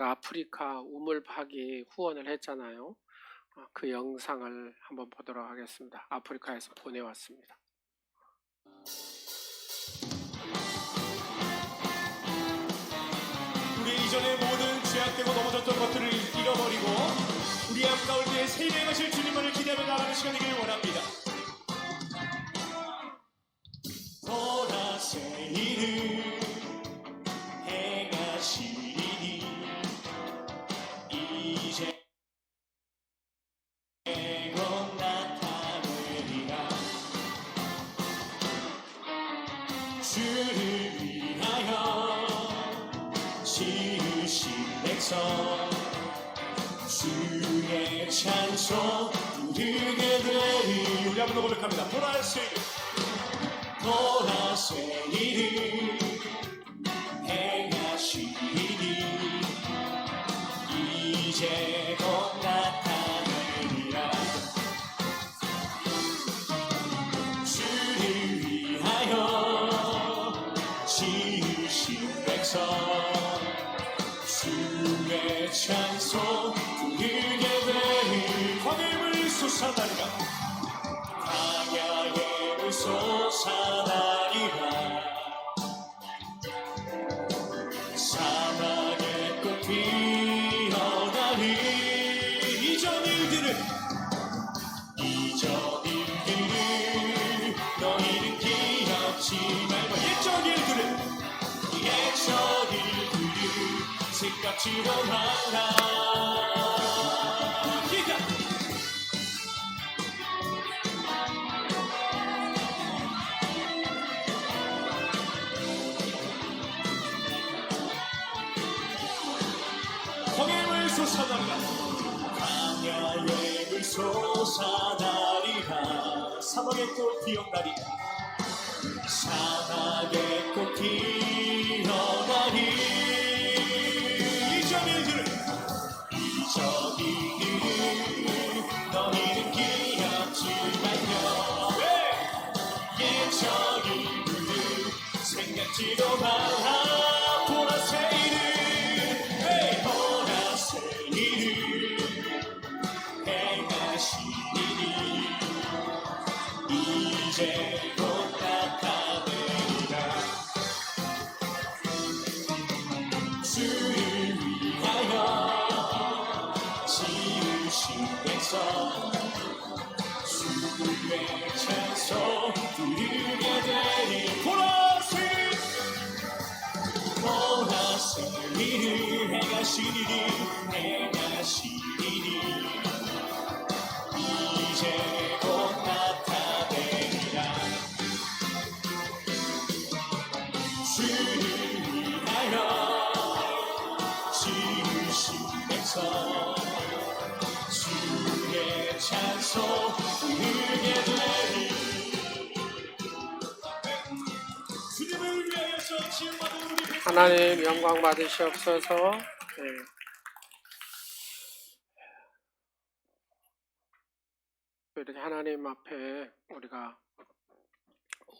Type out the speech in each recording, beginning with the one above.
아프리카 우물파기 후원을 했잖아요. 그 영상을 한번 보도록 하겠습니다. 아프리카에서 보내왔습니다. 우리 이전의 모든 죄악되고 넘어졌던 것들을 잃어버리고 우리 앞 가운데 세례의 것을 주님만을 기대하며 나가는 시간이 되길 원합니다. 보라색이를 행하시리니 이제 곧 나타내리라. 주를 위하여 지으신 백성 주의 찬송 부르게 되리. 우리 한번 더 고백합니다. 보라색 일을 행하시리니 이제 곧 나타내리라. 주를 위하여 지으신 백성 주의 찬송 부르게 되리. 광야의 솟아나리라. 광야의 솟아나리라. 사막의 꽃 피어나리. 이전 일들을 너희는 기억지 말고 옛적 일들을 생각지도 마라. 광야의 솟아나리라. 광야의 솟아나리라. 사막의 꽃 피어나리. 사막의 꽃 피어나리. 이전 일들을 너희는 기억지 말며 옛적 일들을 생각지도 마라. 이제 곧 나타내리라. 주를 위하여 지으신 백성 주의 찬송 부르게 되리. 보라색 일을 행하시리니 이제 곧 나타내리라. 주를 위하여 지으신 백성 주의 찬송 부르게 되리. 주님을 위하여서 지음받은 우리 하나님 영광 받으시옵소서. 이렇게 하나님 앞에 우리가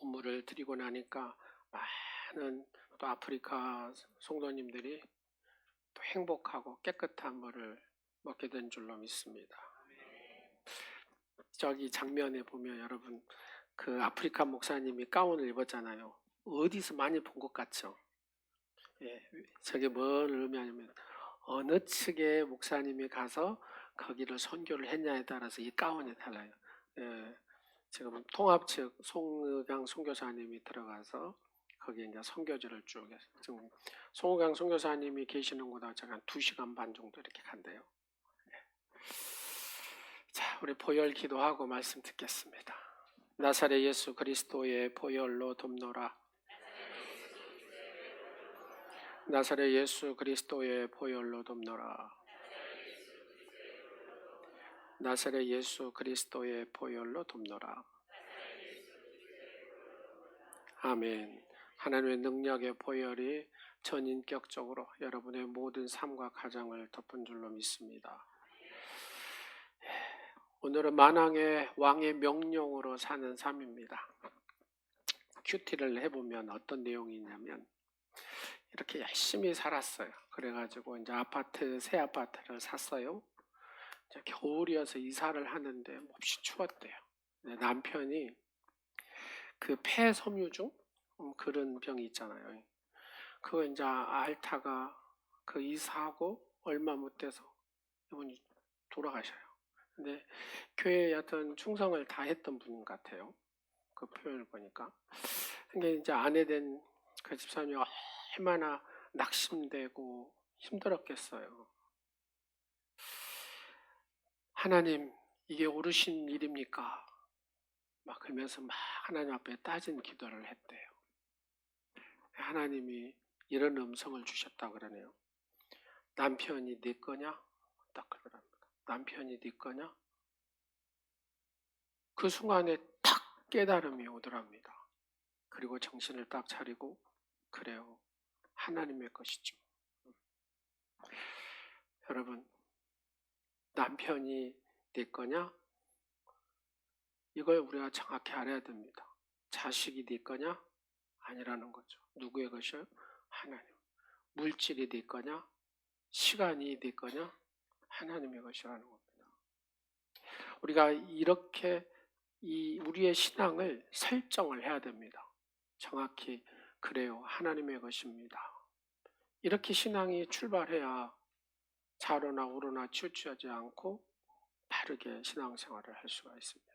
우물을 드리고 나니까 많은 또 아프리카 성도님들이 또 행복하고 깨끗한 물을 먹게 된 줄로 믿습니다. 저기 장면에 보면 여러분 그 아프리카 목사님이 가운을 입었잖아요. 어디서 많이 본 것 같죠? 저게 뭘 의미하냐면 어느 측의 목사님이 가서 거기를 선교를 했냐에 따라서 이 가운이 달라요. 지금 통합 측 송의강 선교사님이 들어가서 거기에 이제 선교지를 쭉 해서 지금 송의강 선교사님이 계시는 곳하고 제가 한 2시간 반 정도 이렇게 간대요. 자, 우리 보혈 기도하고 말씀 듣겠습니다. 나사렛 예수 그리스도의 보혈로 돕노라. 나사렛 예수 그리스도의 보혈로 돕노라. 나사렛 예수 그리스도의 보혈로 돕노라. 아멘. 하나님의 능력의 보혈이 전인격적으로 여러분의 모든 삶과 가정을 덮은 줄로 믿습니다. 오늘은 만왕의 왕의 명령으로 사는 삶입니다. 큐티를 해보면 어떤 내용이 있냐면 이렇게 열심히 살았어요. 그래가지고 이제 새 아파트를 샀어요. 이제 겨울이어서 이사를 하는데 몹시 추웠대요. 남편이 그 폐섬유증 그런 병이 있잖아요. 그거 이제 앓다가 그 이사하고 얼마 못 돼서 이분이 돌아가셔요. 근데 교회에 하여튼 충성을 다 했던 분 같아요. 그 표현을 보니까. 근데 이제 아내 된 그 집사님이 얼마나 낙심되고 힘들었겠어요. 하나님, 이게 옳으신 일입니까? 막 그러면서 막 하나님 앞에 따진 기도를 했대요. 하나님이 이런 음성을 주셨다 그러네요. 남편이 네 거냐? 딱 그러랍니다. 남편이 네 거냐? 그 순간에 탁 깨달음이 오더랍니다. 그리고 정신을 딱 차리고 그래요. 하나님의 것이죠. 여러분, 남편이 네 거냐? 이걸 우리가 정확히 알아야 됩니다. 자식이 네 거냐? 아니라는 거죠. 누구의 것이요? 하나님. 물질이 네 거냐? 시간이 네 거냐? 하나님의 것이라는 겁니다. 우리가 이렇게 우리의 신앙을 설정을 해야 됩니다. 정확히 그래요. 하나님의 것입니다. 이렇게 신앙이 출발해야 좌로나 우로나 치우치지 않고 바르게 신앙생활을 할 수가 있습니다.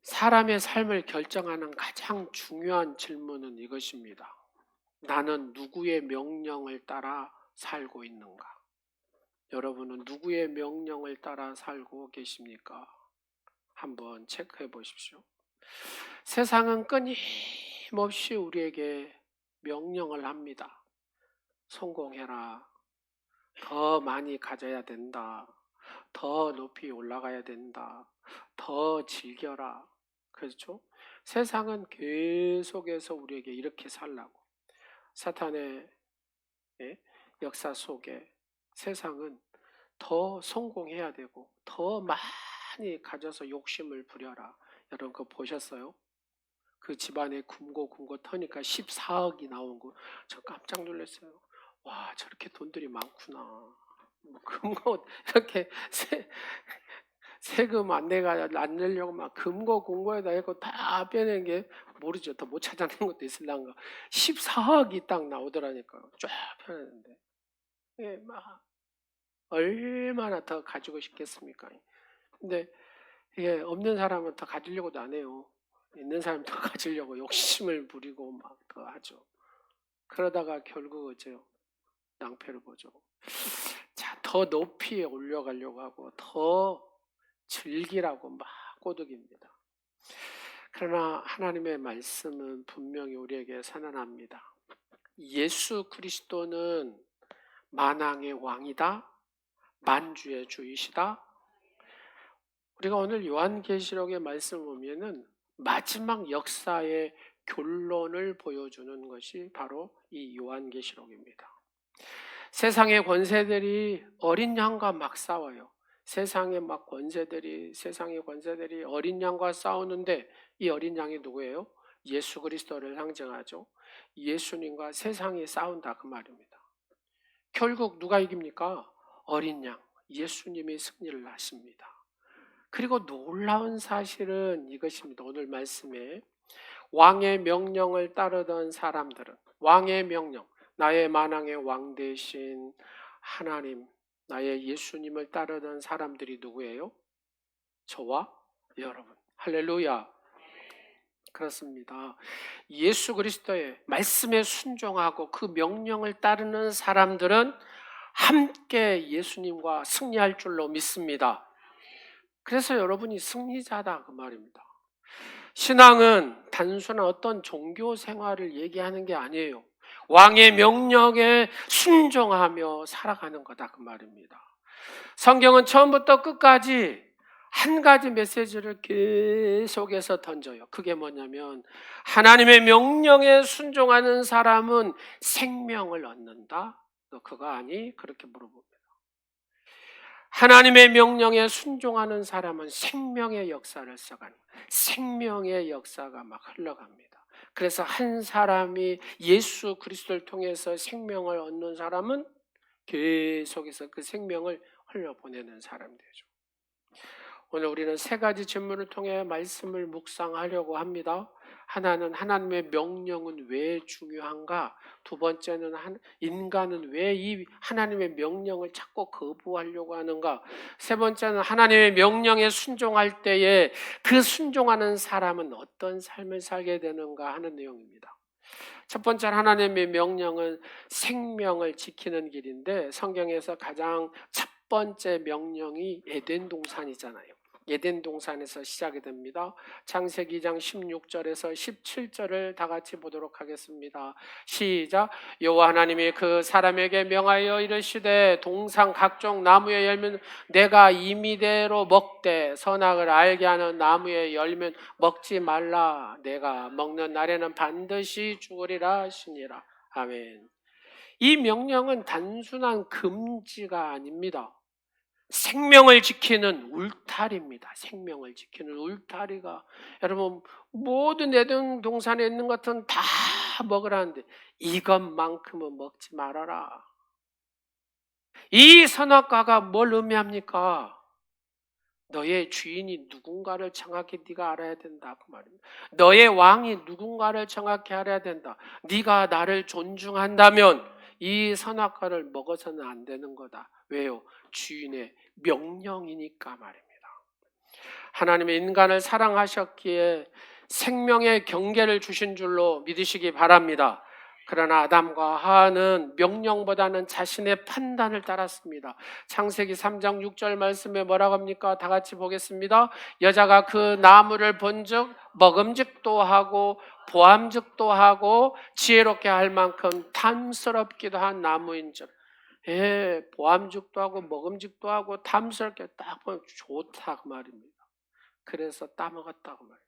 사람의 삶을 결정하는 가장 중요한 질문은 이것입니다. 나는 누구의 명령을 따라 살고 있는가? 여러분은 누구의 명령을 따라 살고 계십니까? 한번 체크해 보십시오. 세상은 끊임없이 우리에게 명령을 합니다. 성공해라. 더 많이 가져야 된다. 더 높이 올라가야 된다. 더 즐겨라. 그렇죠? 세상은 계속해서 우리에게 이렇게 살라고. 사탄의 역사 속에 세상은 더 성공해야 되고 더 많이 가져서 욕심을 부려라. 여러분 그거 보셨어요? 그 집안에 굼고 터니까 14억이 나온 거 저 깜짝 놀랐어요. 와 저렇게 돈들이 많구나. 금고 이렇게 세금 안 내려고 막 금고에다 해고 다 빼낸 게 모르죠. 더 못 찾아낸 것도 있을란가. 14억이 딱 나오더라니까요. 쫙 펴냈는데. 예, 막 얼마나 더 가지고 싶겠습니까? 근데 이게 없는 사람은 더 가지려고도 안 해요. 있는 사람 더 가지려고 욕심을 부리고 막 더 하죠. 그러다가 결국 어째요? 낭패를 보죠. 자, 더 높이 올려가려고 하고 더 즐기라고 막 꼬드깁니다. 그러나 하나님의 말씀은 분명히 우리에게 선언합니다. 예수 그리스도는 만왕의 왕이다. 만주의 주이시다. 우리가 오늘 요한계시록의 말씀을 보면은 마지막 역사의 결론을 보여주는 것이 바로 이 요한계시록입니다. 세상의 권세들이 어린 양과 막 싸워요. 세상의 권세들이 어린 양과 싸우는데 이 어린 양이 누구예요? 예수 그리스도를 상징하죠. 예수님과 세상이 싸운다 그 말입니다. 결국 누가 이깁니까? 어린 양, 예수님이 승리를 하십니다. 그리고 놀라운 사실은 이것입니다. 오늘 말씀에 왕의 명령을 따르던 사람들은 왕의 명령, 나의 만왕의 왕 대신 하나님, 나의 예수님을 따르던 사람들이 누구예요? 저와 여러분. 할렐루야. 그렇습니다. 예수 그리스도의 말씀에 순종하고 그 명령을 따르는 사람들은 함께 예수님과 승리할 줄로 믿습니다. 그래서 여러분이 승리자다 그 말입니다. 신앙은 단순한 어떤 종교 생활을 얘기하는 게 아니에요. 왕의 명령에 순종하며 살아가는 거다 그 말입니다. 성경은 처음부터 끝까지 한 가지 메시지를 계속해서 던져요. 그게 뭐냐면 하나님의 명령에 순종하는 사람은 생명을 얻는다. 너 그거 아니? 그렇게 물어봅니다. 하나님의 명령에 순종하는 사람은 생명의 역사를 써가는 거예요. 생명의 역사가 막 흘러갑니다. 그래서 한 사람이 예수 그리스도를 통해서 생명을 얻는 사람은 계속해서 그 생명을 흘려보내는 사람이 되죠. 오늘 우리는 세 가지 질문을 통해 말씀을 묵상하려고 합니다. 하나는 하나님의 명령은 왜 중요한가? 두 번째는 인간은 왜 이 하나님의 명령을 자꾸 거부하려고 하는가? 세 번째는 하나님의 명령에 순종할 때에 그 순종하는 사람은 어떤 삶을 살게 되는가 하는 내용입니다. 첫 번째 하나님의 명령은 생명을 지키는 길인데 성경에서 가장 첫 번째 명령이 에덴 동산이잖아요. 에덴 동산에서 시작이 됩니다. 창세기 2장 16절에서 17절을 다 같이 보도록 하겠습니다. 시작. 여호와 하나님이 그 사람에게 명하여 이르시되 동산 각종 나무의 열매는 내가 임의대로 먹되 선악을 알게 하는 나무의 열매는 먹지 말라. 내가 먹는 날에는 반드시 죽으리라 하시니라. 아멘. 이 명령은 단순한 금지가 아닙니다. 생명을 지키는 울타리입니다. 생명을 지키는 울타리가, 여러분 모든 에덴 동산에 있는 것은 다 먹으라는데 이것만큼은 먹지 말아라. 이 선악과가 뭘 의미합니까? 너의 주인이 누군가를 정확히 네가 알아야 된다 그 말입니다. 너의 왕이 누군가를 정확히 알아야 된다. 네가 나를 존중한다면 이 선악과를 먹어서는 안 되는 거다. 왜요? 주인의 명령이니까 말입니다. 하나님의 인간을 사랑하셨기에 생명의 경계를 주신 줄로 믿으시기 바랍니다. 그러나 아담과 하와는 명령보다는 자신의 판단을 따랐습니다. 창세기 3장 6절 말씀에 뭐라고 합니까? 다 같이 보겠습니다. 여자가 그 나무를 본즉 먹음직도 하고 보암직도 하고 지혜롭게 할 만큼 탐스럽기도 한 나무인즉, 보암직도 하고 먹음직도 하고 탐스럽게 딱 보면 좋다 그 말입니다. 그래서 따먹었다고 말입니다.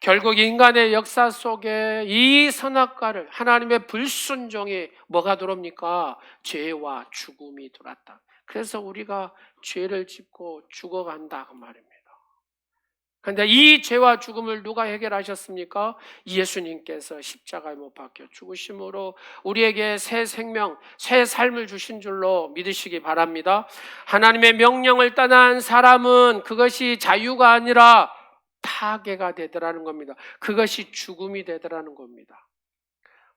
결국 인간의 역사 속에 이 선악과를, 하나님의 불순종이 뭐가 들어옵니까? 죄와 죽음이 들어왔다. 그래서 우리가 죄를 짓고 죽어간다 그 말입니다. 그런데 이 죄와 죽음을 누가 해결하셨습니까? 예수님께서 십자가에 못 박혀 죽으심으로 우리에게 새 생명, 새 삶을 주신 줄로 믿으시기 바랍니다. 하나님의 명령을 떠난 사람은 그것이 자유가 아니라 파괴가 되더라는 겁니다. 그것이 죽음이 되더라는 겁니다.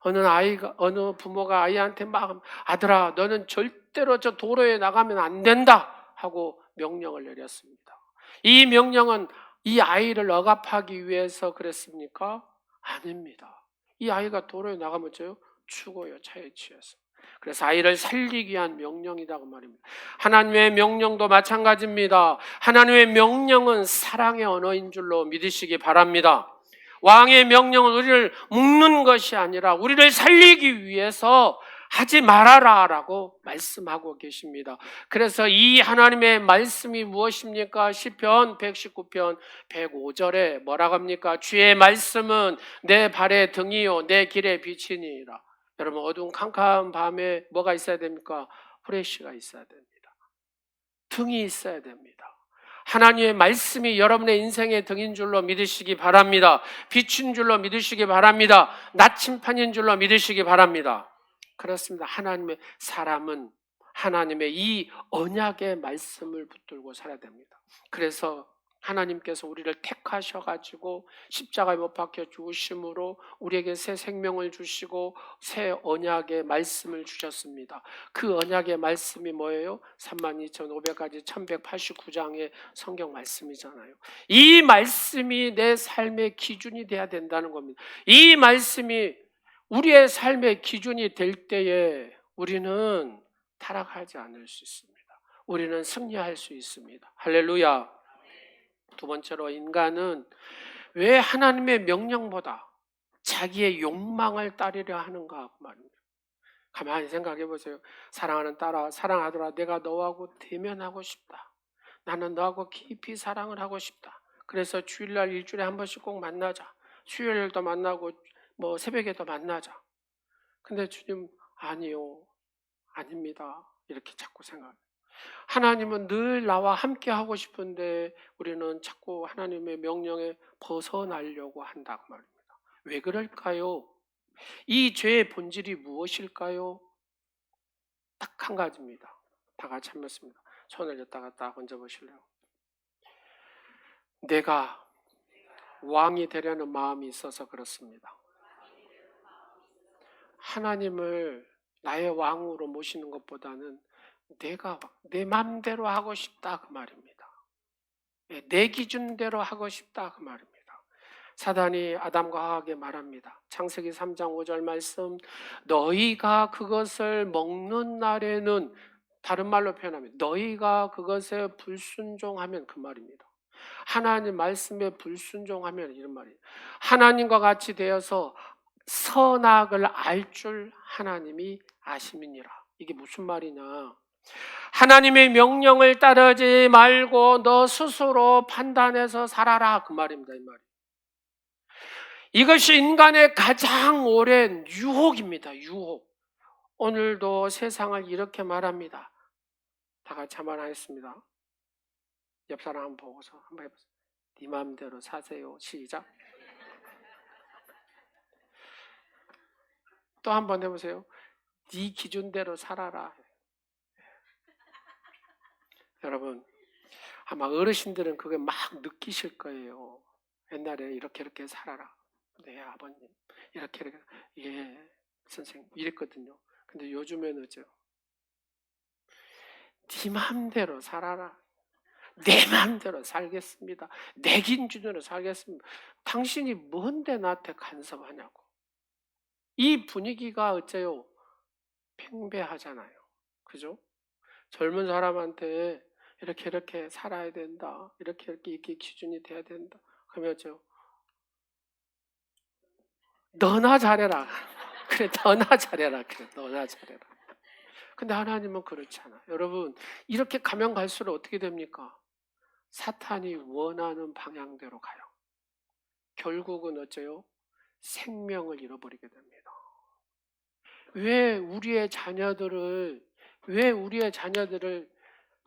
어느 부모가 아이한테 막 아들아 너는 절대로 저 도로에 나가면 안 된다 하고 명령을 내렸습니다. 이 명령은 이 아이를 억압하기 위해서 그랬습니까? 아닙니다. 이 아이가 도로에 나가면 죽어요. 차에 치여서. 그래서 아이를 살리기 위한 명령이라고 말입니다. 하나님의 명령도 마찬가지입니다. 하나님의 명령은 사랑의 언어인 줄로 믿으시기 바랍니다. 왕의 명령은 우리를 묶는 것이 아니라 우리를 살리기 위해서 하지 말아라 라고 말씀하고 계십니다. 그래서 이 하나님의 말씀이 무엇입니까? 시편 119편 105절에 뭐라고 합니까? 주의 말씀은 내 발의 등이요 내 길의 빛이니라. 여러분 어두운 캄캄한 밤에 뭐가 있어야 됩니까? 후레쉬가 있어야 됩니다. 등이 있어야 됩니다. 하나님의 말씀이 여러분의 인생의 등인 줄로 믿으시기 바랍니다. 빛인 줄로 믿으시기 바랍니다. 나침판인 줄로 믿으시기 바랍니다. 그렇습니다. 하나님의 사람은 하나님의 이 언약의 말씀을 붙들고 살아야 됩니다. 그래서 하나님께서 우리를 택하셔가지고 십자가에 못 박혀 죽으심으로 우리에게 새 생명을 주시고 새 언약의 말씀을 주셨습니다. 그 언약의 말씀이 뭐예요? 32,500가지 1189장의 성경 말씀이잖아요. 이 말씀이 내 삶의 기준이 돼야 된다는 겁니다. 이 말씀이 우리의 삶의 기준이 될 때에 우리는 타락하지 않을 수 있습니다. 우리는 승리할 수 있습니다. 할렐루야. 두 번째로 인간은 왜 하나님의 명령보다 자기의 욕망을 따르려 하는가 말입니다. 가만히 생각해 보세요. 사랑하는 딸아, 사랑하더라. 내가 너하고 대면하고 싶다. 나는 너하고 깊이 사랑을 하고 싶다. 그래서 주일날 일주일에 한 번씩 꼭 만나자. 수요일도 만나고 새벽에도 만나자. 근데 주님 아니요. 아닙니다. 이렇게 자꾸 생각해요. 하나님은 늘 나와 함께 하고 싶은데 우리는 자꾸 하나님의 명령에 벗어나려고 한다고 말입니다. 왜 그럴까요? 이 죄의 본질이 무엇일까요? 딱 한 가지입니다. 다 같이 한번 씁니다. 손을 여기다가 딱 얹어 보실래요? 내가 왕이 되려는 마음이 있어서 그렇습니다. 하나님을 나의 왕으로 모시는 것보다는 내가 내 마음대로 하고 싶다 그 말입니다. 내 기준대로 하고 싶다 그 말입니다. 사단이 아담과 하와에게 말합니다. 창세기 3장 5절 말씀, 너희가 그것을 먹는 날에는, 다른 말로 표현하면 너희가 그것에 불순종하면 그 말입니다. 하나님 말씀에 불순종하면 이런 말이에요. 하나님과 같이 되어서 선악을 알 줄 하나님이 아심이니라. 이게 무슨 말이냐? 하나님의 명령을 따르지 말고 너 스스로 판단해서 살아라 그 말입니다. 이 말이. 이것이 인간의 가장 오랜 유혹입니다. 유혹. 오늘도 세상을 이렇게 말합니다. 다 같이 한번 하겠습니다. 옆 사람 한번 보고서 한번 해보세요. 네 마음대로 사세요. 시작. 또 한번 해보세요. 네 기준대로 살아라. 여러분, 아마 어르신들은 그게 막 느끼실 거예요. 옛날에 이렇게 살아라. 네, 아버님. 이렇게. 예, 선생님. 이랬거든요. 근데 요즘에는 어째요? 네 마음대로 살아라. 내 마음대로 살겠습니다. 내 기준으로 살겠습니다. 당신이 뭔데 나한테 간섭하냐고. 이 분위기가 어째요? 팽배하잖아요. 그죠? 젊은 사람한테 이렇게 살아야 된다. 이렇게 기준이 돼야 된다. 그러면 어째요? 너나 잘해라. 그래, 너나 잘해라. 그래, 너나 잘해라. 근데 하나님은 그렇지 않아요. 여러분, 이렇게 가면 갈수록 어떻게 됩니까? 사탄이 원하는 방향대로 가요. 결국은 어째요? 생명을 잃어버리게 됩니다. 왜 우리의 자녀들을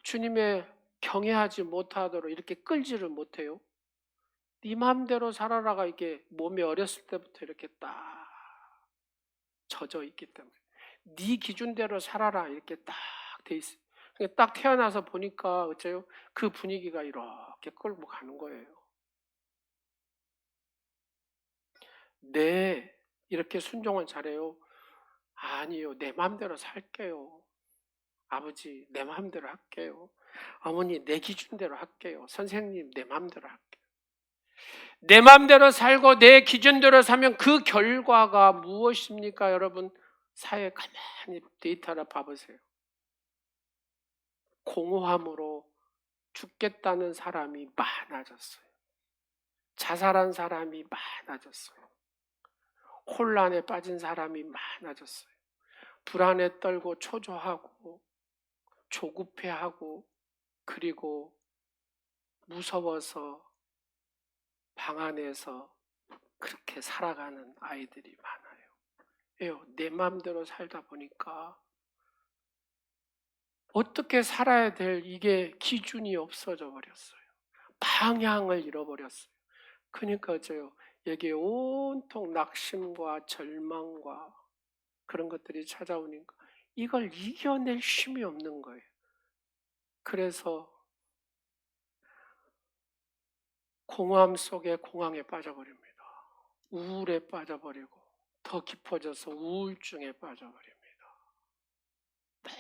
주님의 경외하지 못하도록 이렇게 끌지를 못해요? 네 마음대로 살아라가 이게 몸이 어렸을 때부터 이렇게 딱 젖어 있기 때문에 네 기준대로 살아라 이렇게 딱 돼 있어요. 딱 태어나서 보니까 어째요? 그 분위기가 이렇게 끌고 가는 거예요. 네, 이렇게 순종을 잘해요. 아니요, 내 마음대로 살게요. 아버지, 내 마음대로 할게요. 어머니, 내 기준대로 할게요. 선생님, 내 마음대로 할게요. 내 마음대로 살고 내 기준대로 살면 그 결과가 무엇입니까, 여러분? 사회 가만히 데이터를 봐보세요. 공허함으로 죽겠다는 사람이 많아졌어요. 자살한 사람이 많아졌어요. 혼란에 빠진 사람이 많아졌어요. 불안에 떨고 초조하고 조급해하고 그리고 무서워서 방 안에서 그렇게 살아가는 아이들이 많아요. 왜요? 내 마음대로 살다 보니까 어떻게 살아야 될 이게 기준이 없어져 버렸어요. 방향을 잃어버렸어요. 그러니까 어째요? 여기에 온통 낙심과 절망과 그런 것들이 찾아오니까 이걸 이겨낼 힘이 없는 거예요. 그래서 공허함 속에 공황에 빠져버립니다. 우울에 빠져버리고 더 깊어져서 우울증에 빠져버립니다. 네,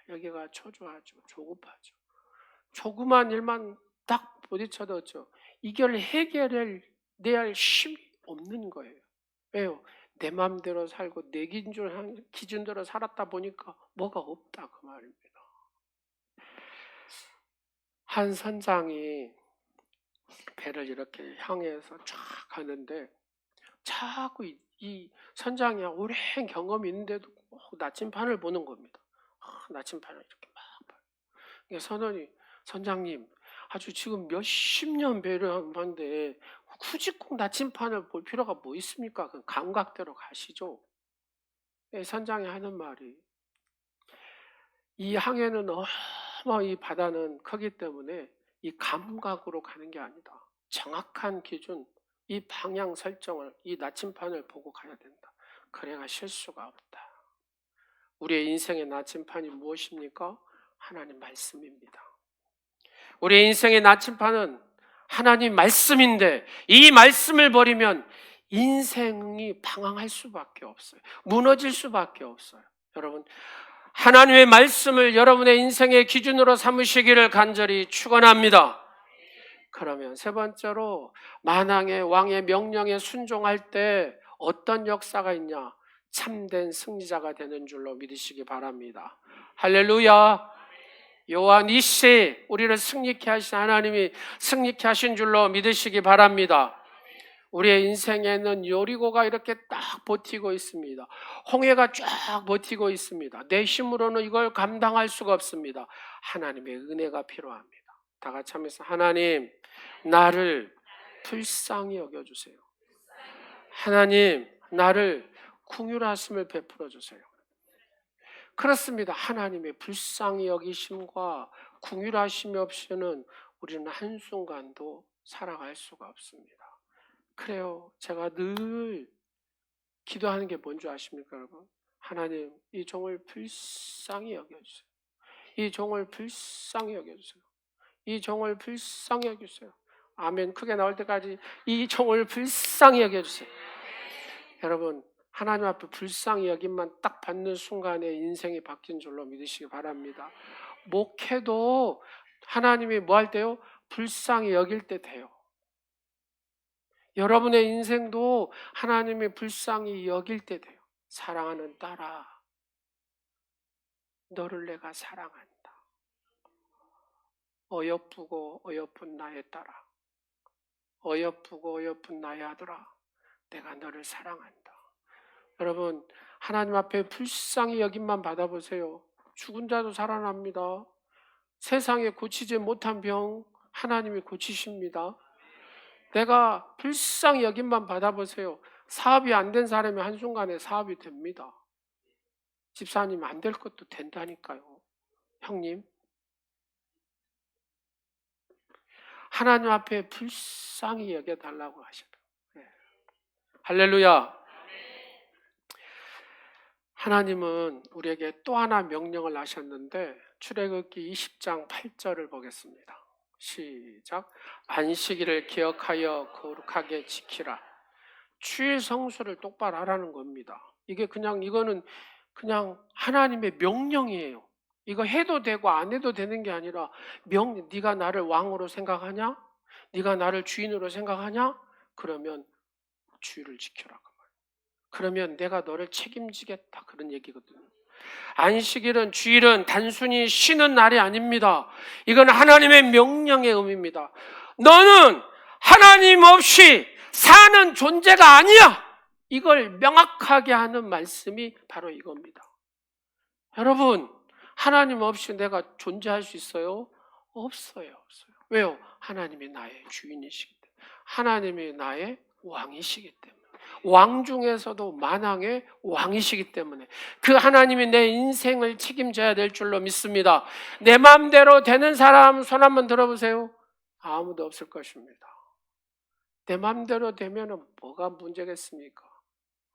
여기가 초조하죠. 조급하죠. 조그만 일만 딱 부딪혀도 이걸 해결해낼 힘이 없는 거예요. 왜요? 내 마음대로 살고 내 기준대로 살았다 보니까 뭐가 없다 그 말입니다. 한 선장이 배를 이렇게 향해서 쫙 가는데 자꾸 이 선장이 오랜 경험이 있는데도 꼭 나침판을 보는 겁니다. 나침판을 이렇게 막 봐요. 그러니까 선장님 아주 지금 몇십 년 배를 하는데 굳이 꼭 나침판을 볼 필요가 뭐 있습니까? 그 감각대로 가시죠. 선장이 하는 말이 이 항해는 이 바다는 크기 때문에 이 감각으로 가는 게 아니다. 정확한 기준, 이 방향 설정을, 이 나침판을 보고 가야 된다. 그래가 실수가 없다. 우리의 인생의 나침판이 무엇입니까? 하나님 말씀입니다. 우리의 인생의 나침판은 하나님 말씀인데 이 말씀을 버리면 인생이 방황할 수밖에 없어요. 무너질 수밖에 없어요. 여러분, 하나님의 말씀을 여러분의 인생의 기준으로 삼으시기를 간절히 축원합니다. 그러면 세 번째로 만왕의 왕의 명령에 순종할 때 어떤 역사가 있냐? 참된 승리자가 되는 줄로 믿으시기 바랍니다. 할렐루야. 요한 이시 우리를 승리케 하신 하나님이 승리케 하신 줄로 믿으시기 바랍니다. 우리의 인생에는 여리고가 이렇게 딱 버티고 있습니다. 홍해가 쫙 버티고 있습니다. 내 힘으로는 이걸 감당할 수가 없습니다. 하나님의 은혜가 필요합니다. 다 같이 하면서 하나님, 나를 불쌍히 여겨주세요. 하나님, 나를 긍휼하심을 베풀어 주세요. 그렇습니다. 하나님의 불쌍히 여기심과 긍휼하심이 없이는 우리는 한순간도 살아갈 수가 없습니다. 그래요. 제가 늘 기도하는 게 뭔지 아십니까, 여러분? 하나님, 이 종을 불쌍히 여겨주세요. 이 종을 불쌍히 여겨주세요. 이 종을 불쌍히 여겨주세요. 아멘. 크게 나올 때까지 이 종을 불쌍히 여겨주세요. 여러분, 하나님 앞에 불쌍히 여김만 딱 받는 순간에 인생이 바뀐 줄로 믿으시기 바랍니다. 목회도 하나님이 뭐 할 때요? 불쌍히 여길 때 돼요. 여러분의 인생도 하나님이 불쌍히 여길 때 돼요. 사랑하는 딸아, 너를 내가 사랑한다. 어여쁘고 어여쁜 나의 딸아, 어여쁘고 어여쁜 나의 아들아, 내가 너를 사랑한다. 여러분, 하나님 앞에 불쌍히 여김만 받아보세요. 죽은 자도 살아납니다. 세상에 고치지 못한 병 하나님이 고치십니다. 내가 불쌍히 여김만 받아보세요. 사업이 안 된 사람이 한순간에 사업이 됩니다. 집사님 안 될 것도 된다니까요. 형님, 하나님 앞에 불쌍히 여겨달라고 하셔요. 네. 할렐루야. 하나님은 우리에게 또 하나 명령을 하셨는데 출애굽기 20장 8절을 보겠습니다. 시작. 안식일을 기억하여 거룩하게 지키라. 주일 성수를 똑바로 하라는 겁니다. 이거는 그냥 하나님의 명령이에요. 이거 해도 되고 안 해도 되는 게 아니라 네가 나를 왕으로 생각하냐? 네가 나를 주인으로 생각하냐? 그러면 주일을 지켜라. 그러면 내가 너를 책임지겠다. 그런 얘기거든요. 안식일은, 주일은 단순히 쉬는 날이 아닙니다. 이건 하나님의 명령의 의미입니다. 너는 하나님 없이 사는 존재가 아니야. 이걸 명확하게 하는 말씀이 바로 이겁니다. 여러분, 하나님 없이 내가 존재할 수 있어요? 없어요. 왜요? 하나님이 나의 주인이시기 때문에. 하나님이 나의 왕이시기 때문에. 왕 중에서도 만왕의 왕이시기 때문에 그 하나님이 내 인생을 책임져야 될 줄로 믿습니다. 내 마음대로 되는 사람 손 한번 들어보세요. 아무도 없을 것입니다. 내 마음대로 되면 뭐가 문제겠습니까?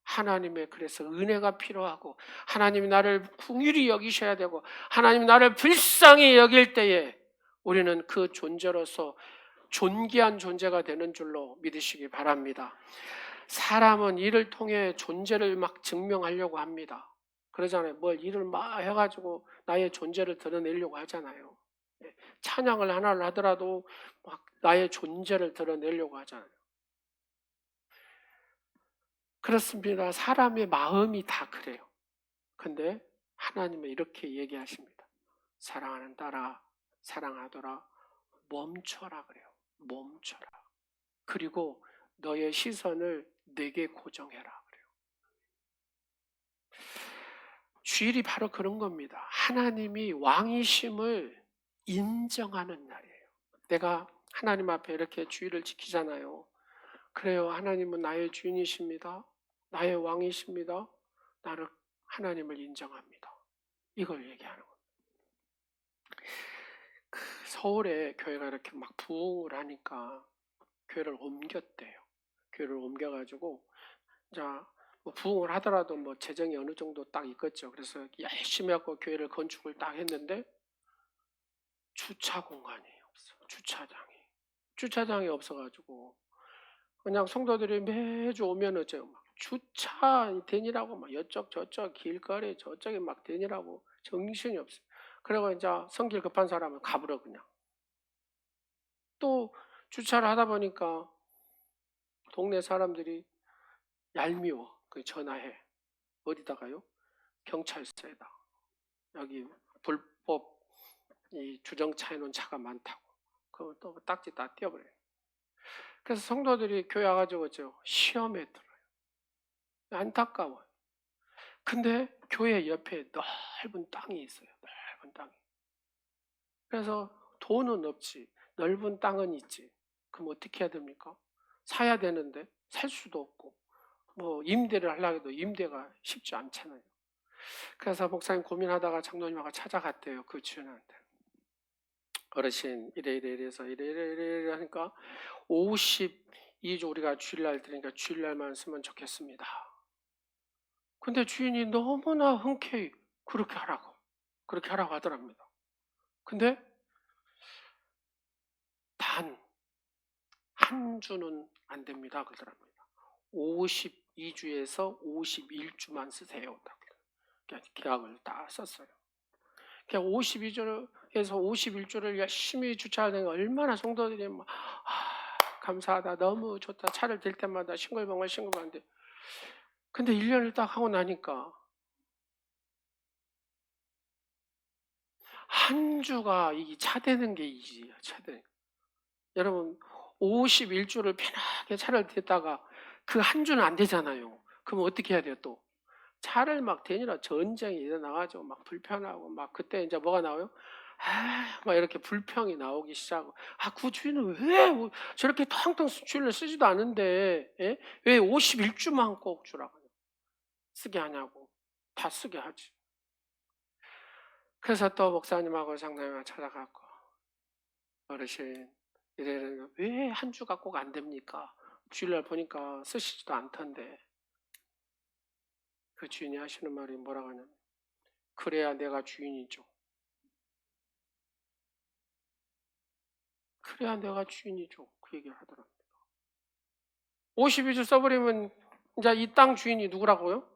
하나님의 그래서 은혜가 필요하고 하나님이 나를 긍휼히 여기셔야 되고 하나님이 나를 불쌍히 여길 때에 우리는 그 존재로서 존귀한 존재가 되는 줄로 믿으시기 바랍니다. 사람은 일을 통해 존재를 막 증명하려고 합니다. 그러잖아요. 뭘 일을 막 해가지고 나의 존재를 드러내려고 하잖아요. 찬양을 하나를 하더라도 막 나의 존재를 드러내려고 하잖아요. 그렇습니다. 사람의 마음이 다 그래요. 근데 하나님은 이렇게 얘기하십니다. 사랑하는 딸아, 사랑하더라, 멈춰라 그래요. 멈춰라. 그리고 너의 시선을 내게 고정해라 그래요. 주일이 바로 그런 겁니다. 하나님이 왕이심을 인정하는 날이에요. 내가 하나님 앞에 이렇게 주일을 지키잖아요. 그래요. 하나님은 나의 주인이십니다. 나의 왕이십니다. 나를 하나님을 인정합니다. 이걸 얘기하는 겁니다. 서울에 교회가 이렇게 막 부흥을 하니까 교회를 옮겼대요. 교회를 옮겨가지고 자 뭐 부흥을 하더라도 뭐 재정이 어느 정도 딱 있겠죠. 그래서 열심히 하고 교회를 건축을 딱 했는데 주차 공간이 없어. 주차장이 없어가지고 그냥 성도들이 매주 오면은 막 주차 대니라고 막 이쪽 저쪽 길거리 저쪽에 막 대니라고 정신이 없어. 그리고 이제 성질 급한 사람은 가버려 그냥. 또 주차를 하다 보니까 동네 사람들이 얄미워. 그 전화해. 어디다가요? 경찰서에다. 여기 불법 이 주정차 해놓은 차가 많다고. 그럼 또 딱지 다 띄워버려요. 그래서 성도들이 교회 와가지고 시험에 들어요. 안타까워요. 근데 교회 옆에 넓은 땅이 있어요. 넓은 땅이. 그래서 돈은 없지. 넓은 땅은 있지. 그럼 어떻게 해야 됩니까? 사야 되는데 살 수도 없고 뭐 임대를 하려고 해도 임대가 쉽지 않잖아요. 그래서 목사님 고민하다가 장로님하고 찾아갔대요. 그 주인한테. 어르신 이래서 이래 하니까 52주 우리가 주일날 드리니까 주일날만 쓰면 좋겠습니다. 근데 주인이 너무나 흔쾌히 그렇게 하라고 하더랍니다. 근데 단 한 주는 안 됩니다 그러더랍니다. 52주에서 51주만 쓰세요. 계약을 다 썼어요. 52주에서 51주를 열심히 주차하는 게 얼마나 성도들이 막 감사하다 너무 좋다 차를 댈 때마다 싱글벙글 하는데 근데 1년을 딱 하고 나니까 한 주가 이 차대는 게 이지예요. 차대. 여러분 51주를 편하게 차를 댔다가 그 한 주는 안 되잖아요. 그럼 어떻게 해야 돼요 또? 차를 막 대니라 전쟁이 일어나가지고 막 불편하고 막 그때 이제 뭐가 나와요? 막 이렇게 불평이 나오기 시작하고 그 주인은 왜 저렇게 텅텅 주일을 쓰지도 않은데 예? 왜 51주만 꼭 주라고 쓰게 하냐고. 다 쓰게 하지. 그래서 또 목사님하고 장로님하고 찾아가고 어르신 이래는 왜 한 주가 꼭 안 됩니까? 주일날 보니까 쓰시지도 않던데. 그 주인이 하시는 말이 뭐라고 하냐면 그래야 내가 주인이죠. 그래야 내가 주인이죠. 그 얘기를 하더랍니다. 52주 써버리면 이제 이 땅 주인이 누구라고요?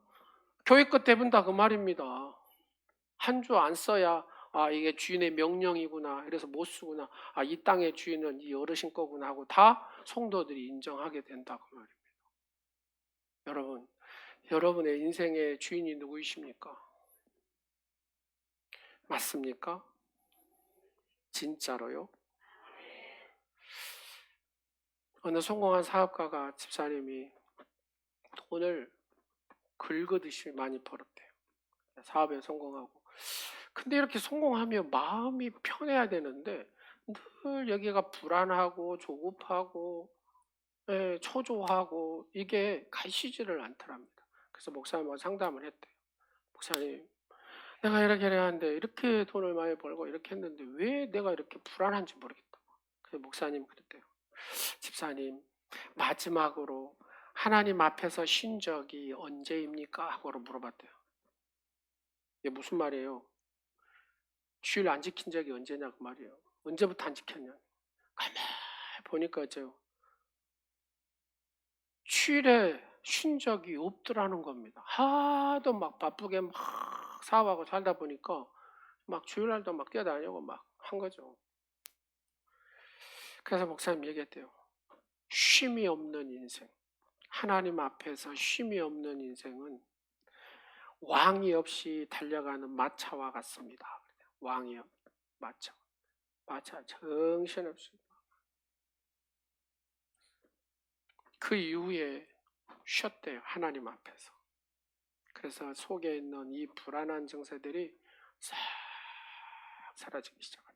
교회 끝 대분다 그 말입니다. 한 주 안 써야 이게 주인의 명령이구나. 이래서 못 쓰구나. 이 땅의 주인은 이 어르신 거구나 하고 다 성도들이 인정하게 된다 그 말입니다. 여러분, 여러분의 인생의 주인이 누구이십니까? 맞습니까? 진짜로요? 어느 성공한 사업가가 집사님이 돈을 긁어듯이 많이 벌었대요. 사업에 성공하고. 근데 이렇게 성공하면 마음이 편해야 되는데 늘 여기가 불안하고 조급하고 초조하고 이게 가시지를 않더랍니다. 그래서 목사님하고 상담을 했대요. 목사님, 내가 이렇게 해야 하는데 이렇게 돈을 많이 벌고 이렇게 했는데 왜 내가 이렇게 불안한지 모르겠다. 그래서 목사님 그랬대요. 집사님, 마지막으로 하나님 앞에서 쉰 적이 언제입니까? 하고 물어봤대요. 이게 무슨 말이에요? 주일 안 지킨 적이 언제냐 그 말이에요. 언제부터 안 지켰냐. 가만히 보니까 주일에 쉰 적이 없더라는 겁니다. 하도 막 바쁘게 막 사업하고 살다 보니까 막 주일날도 막 뛰어다니고 막 한 거죠. 그래서 목사님 얘기했대요. 쉼이 없는 인생. 하나님 앞에서 쉼이 없는 인생은 왕이 없이 달려가는 마차와 같습니다. 왕이 없, 마차 정신없이. 그 이후에 쉬었대요. 하나님 앞에서. 그래서 속에 있는 이 불안한 증세들이 싹 사라지기 시작하더라고요.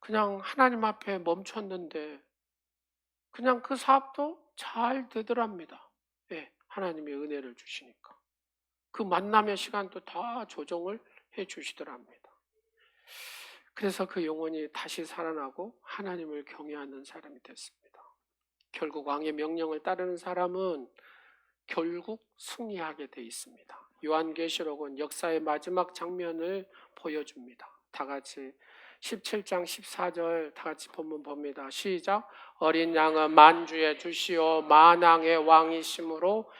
그냥 하나님 앞에 멈췄는데 그냥 그 사업도 잘 되더랍니다. 예, 하나님의 은혜를 주시니까. 그 만남의 시간도 다 조정을 해 주시더랍니다. 그래서 그 영혼이 다시 살아나고 하나님을 경외하는 사람이 됐습니다. 결국 왕의 명령을 따르는 사람은 결국 승리하게 돼 있습니다. 요한계시록은 역사의 마지막 장면을 보여줍니다. 다 같이 17장 14절 다 같이 본문 봅니다. 시작. 어린 양은 만주의 주시오 만왕의 왕이심으로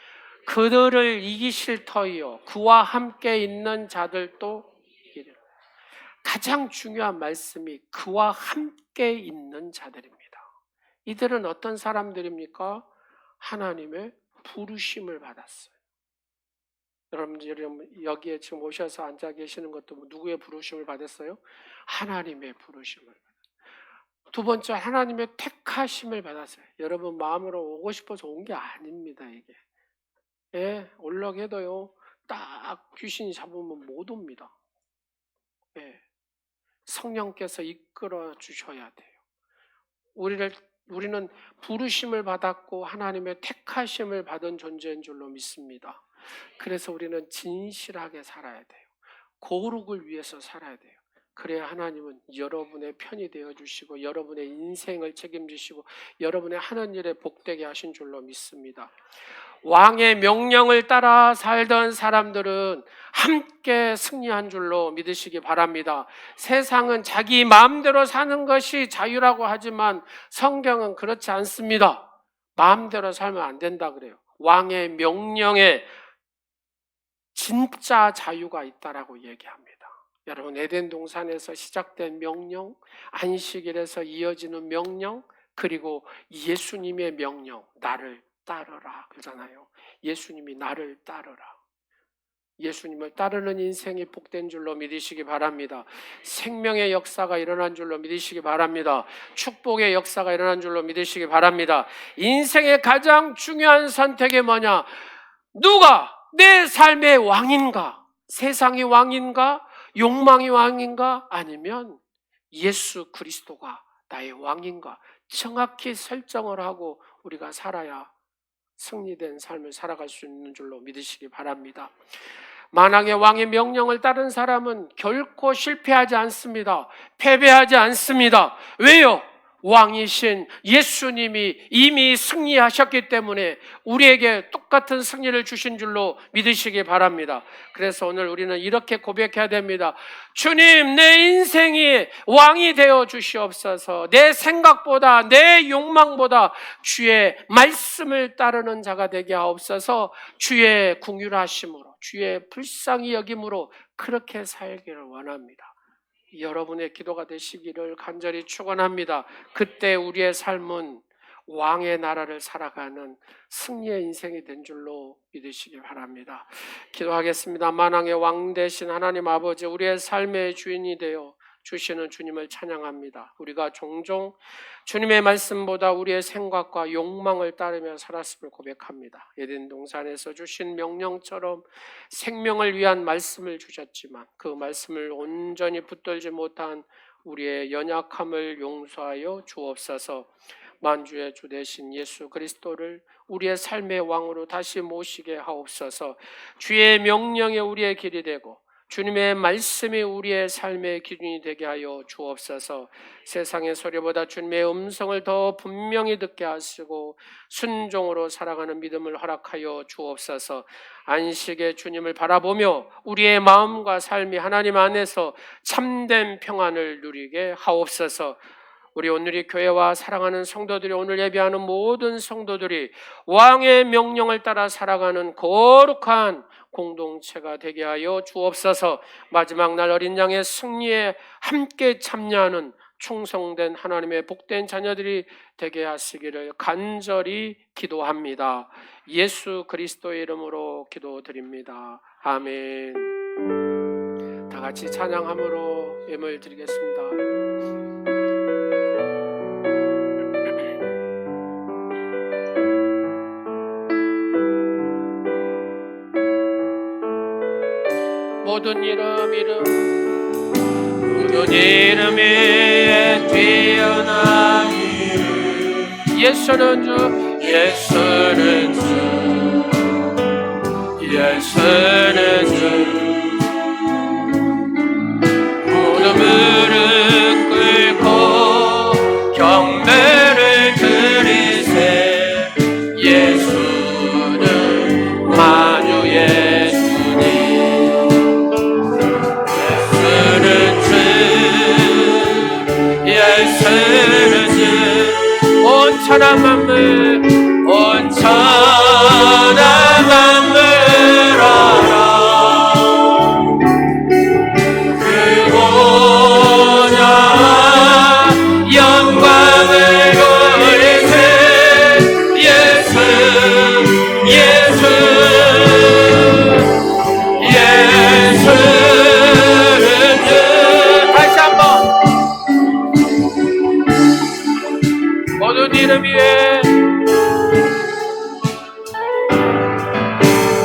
그들을 이기실 터이요 그와 함께 있는 자들도 이기리라. 가장 중요한 말씀이 그와 함께 있는 자들입니다. 이들은 어떤 사람들입니까? 하나님의 부르심을 받았어요. 여러분 여기에 지금 오셔서 앉아 계시는 것도 누구의 부르심을 받았어요? 하나님의 부르심을 받았어요. 두 번째, 하나님의 택하심을 받았어요. 여러분 마음으로 오고 싶어서 온 게 아닙니다. 이게 올라해도요 딱 귀신이 잡으면 못 옵니다. 성령께서 이끌어 주셔야 돼요. 우리는 부르심을 받았고 하나님의 택하심을 받은 존재인 줄로 믿습니다. 그래서 우리는 진실하게 살아야 돼요. 거룩을 위해서 살아야 돼요. 그래야 하나님은 여러분의 편이 되어주시고 여러분의 인생을 책임지시고 여러분의 하는 일에 복되게 하신 줄로 믿습니다. 왕의 명령을 따라 살던 사람들은 함께 승리한 줄로 믿으시기 바랍니다. 세상은 자기 마음대로 사는 것이 자유라고 하지만 성경은 그렇지 않습니다. 마음대로 살면 안 된다 그래요. 왕의 명령에 진짜 자유가 있다라고 얘기합니다. 여러분 에덴 동산에서 시작된 명령, 안식일에서 이어지는 명령, 그리고 예수님의 명령, 나를 따르라 그러잖아요. 예수님이 나를 따르라. 예수님을 따르는 인생이 복된 줄로 믿으시기 바랍니다. 생명의 역사가 일어난 줄로 믿으시기 바랍니다. 축복의 역사가 일어난 줄로 믿으시기 바랍니다. 인생의 가장 중요한 선택이 뭐냐? 누가 내 삶의 왕인가? 세상이 왕인가? 욕망이 왕인가? 아니면 예수 그리스도가 나의 왕인가? 정확히 설정을 하고 우리가 살아야 승리된 삶을 살아갈 수 있는 줄로 믿으시기 바랍니다. 만왕의 왕의 명령을 따른 사람은 결코 실패하지 않습니다. 패배하지 않습니다. 왜요? 왕이신 예수님이 이미 승리하셨기 때문에 우리에게 똑같은 승리를 주신 줄로 믿으시기 바랍니다. 그래서 오늘 우리는 이렇게 고백해야 됩니다. 주님, 내 인생이 왕이 되어 주시옵소서. 내 생각보다 내 욕망보다 주의 말씀을 따르는 자가 되게 하옵소서. 주의 긍휼하심으로 주의 불쌍히 여김으로 그렇게 살기를 원합니다. 여러분의 기도가 되시기를 간절히 축원합니다. 그때 우리의 삶은 왕의 나라를 살아가는 승리의 인생이 된 줄로 믿으시기 바랍니다. 기도하겠습니다. 만왕의 왕 되신 하나님 아버지, 우리의 삶의 주인이 되어 주시는 주님을 찬양합니다. 우리가 종종 주님의 말씀보다 우리의 생각과 욕망을 따르며 살았음을 고백합니다. 에덴 동산에서 주신 명령처럼 생명을 위한 말씀을 주셨지만 그 말씀을 온전히 붙들지 못한 우리의 연약함을 용서하여 주옵소서. 만주의 주 되신 예수 그리스도를 우리의 삶의 왕으로 다시 모시게 하옵소서. 주의 명령에 우리의 길이 되고 주님의 말씀이 우리의 삶의 기준이 되게 하여 주옵소서. 세상의 소리보다 주님의 음성을 더 분명히 듣게 하시고 순종으로 살아가는 믿음을 허락하여 주옵소서. 안식의 주님을 바라보며 우리의 마음과 삶이 하나님 안에서 참된 평안을 누리게 하옵소서. 우리 오늘이 교회와 사랑하는 성도들이, 오늘 예배하는 모든 성도들이 왕의 명령을 따라 살아가는 거룩한 공동체가 되게 하여 주옵소서. 마지막 날 어린 양의 승리에 함께 참여하는 충성된 하나님의 복된 자녀들이 되게 하시기를 간절히 기도합니다. 예수 그리스도의 이름으로 기도드립니다. 아멘. 다 같이 찬양함으로 예물 드리겠습니다. 모든 이름 위에 뛰어난 이름 예수는 주 모든 무릎 꿇고 경배를 드리세 천하 만물 온 천하 만물 알아 그보다 영광을 돌리세 예수 예수 예수는 주 다시 한번 모든 이름 위에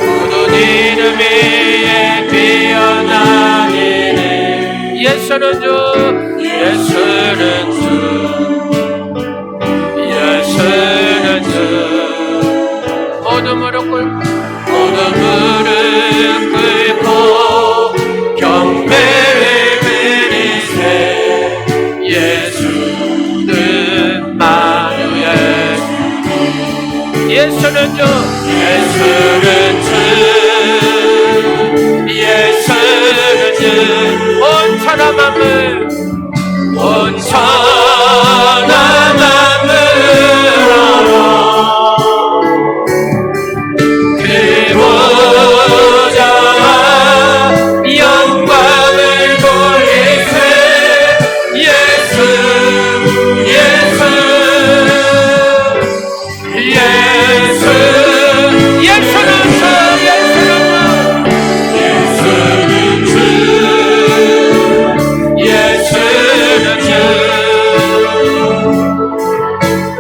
모든 이름 위에 피어난 이름 예수는 주 예수는 주 예수는 주 모든 무릎 꿇고 경배를 드리세 예수는 만유의 예수는 주 예수는 주 예수는 주 온 천하 만물 온 천하 만물 알아 그보다 영광을 돌리세 예수 예수 예수 예수는 주 예수는 주 예수는 주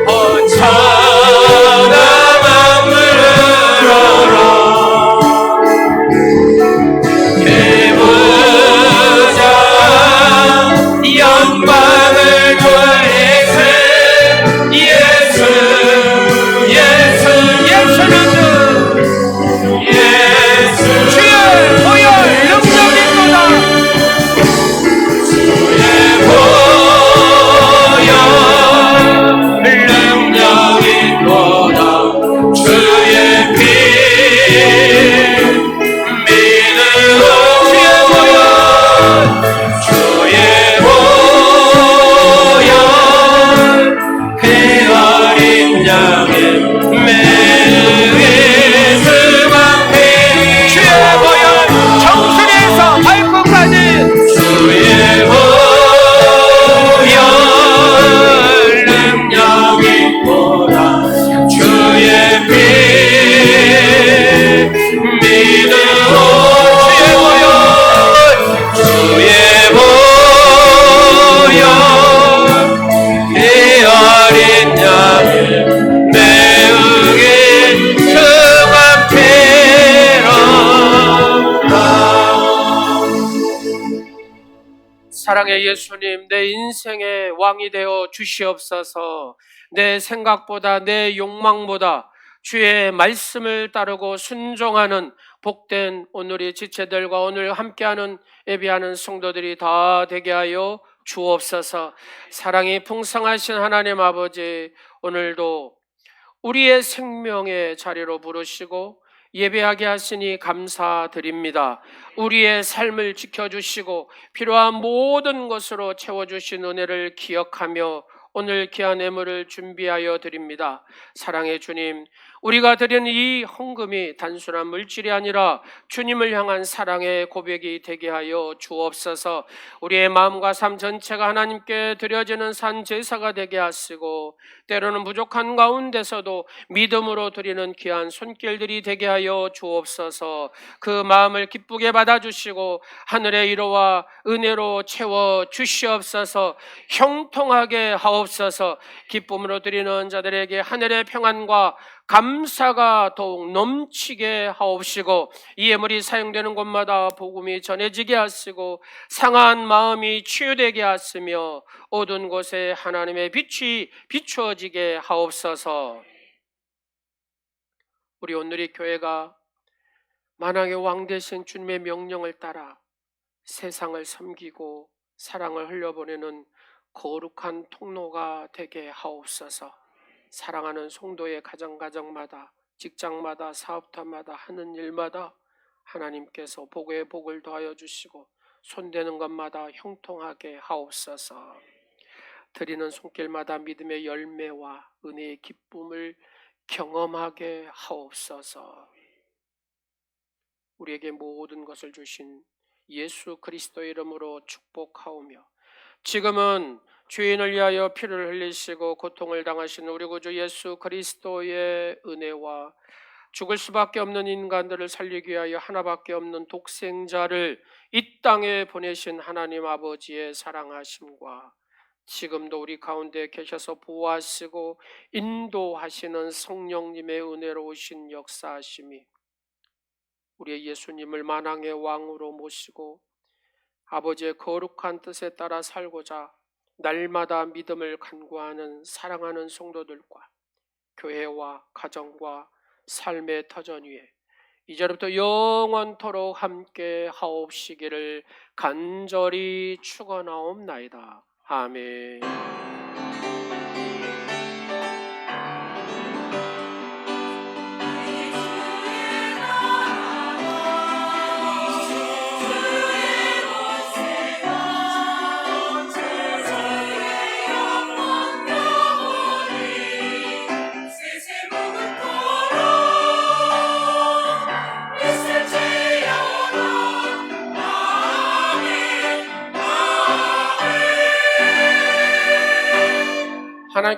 온 천하 만물 알아 그보다 영광을 돌리세 예수 예수 예수는 주 예수 주의 보혈 능력이 있도다 주의 보혈 능력이 있도다 주의 피 믿음으로 주의 보혈 그 어린 양의 매일 수 앞에 주의 보혈 정수리에서 발끝까지 주의 보혈 능력이 있도다 주의 피 믿음으로 주의 보혈 그 어린 양의 매우긴 주 앞에로다 사랑의 예수님 내 인생의 왕이 되어 주시옵소서 내 생각보다 내 욕망보다 주의 말씀을 따르고 순종하는 복된 오늘의 지체들과 오늘 함께하는 예배하는 성도들이 다 되게 하여 주옵소서. 사랑이 풍성하신 하나님 아버지 오늘도 우리의 생명의 자리로 부르시고 예배하게 하시니 감사드립니다. 우리의 삶을 지켜주시고 필요한 모든 것으로 채워주신 은혜를 기억하며 오늘 귀한 예물을 준비하여 드립니다. 사랑의 주님, 우리가 드리는 이 헌금이 단순한 물질이 아니라 주님을 향한 사랑의 고백이 되게 하여 주옵소서. 우리의 마음과 삶 전체가 하나님께 드려지는 산 제사가 되게 하시고 때로는 부족한 가운데서도 믿음으로 드리는 귀한 손길들이 되게 하여 주옵소서. 그 마음을 기쁘게 받아주시고 하늘의 위로와 은혜로 채워 주시옵소서. 형통하게 하옵소서. 기쁨으로 드리는 자들에게 하늘의 평안과 감사가 더욱 넘치게 하옵시고 이 예물이 사용되는 곳마다 복음이 전해지게 하시고 상한 마음이 치유되게 하시며 어두운 곳에 하나님의 빛이 비추어지게 하옵소서. 우리 오늘의 교회가 만왕의 왕 되신 주님의 명령을 따라 세상을 섬기고 사랑을 흘려보내는 거룩한 통로가 되게 하옵소서. 사랑하는 성도의 가정마다 직장마다 사업터마다 하는 일마다 하나님께서 복의 복을 더하여 주시고 손대는 것마다 형통하게 하옵소서. 드리는 손길마다 믿음의 열매와 은혜의 기쁨을 경험하게 하옵소서. 우리에게 모든 것을 주신 예수 그리스도의 이름으로 축복하오며, 지금은 죄인을 위하여 피를 흘리시고 고통을 당하신 우리 구주 예수 그리스도의 은혜와 죽을 수밖에 없는 인간들을 살리기 위하여 하나밖에 없는 독생자를 이 땅에 보내신 하나님 아버지의 사랑하심과 지금도 우리 가운데 계셔서 보호하시고 인도하시는 성령님의 은혜로우신 역사하심이 우리의 예수님을 만왕의 왕으로 모시고 아버지의 거룩한 뜻에 따라 살고자 날마다 믿음을 간구하는 사랑하는 성도들과 교회와 가정과 삶의 터전 위에 이제부터 영원토록 함께 하옵시기를 간절히 축원하옵나이다. 아멘. 하나님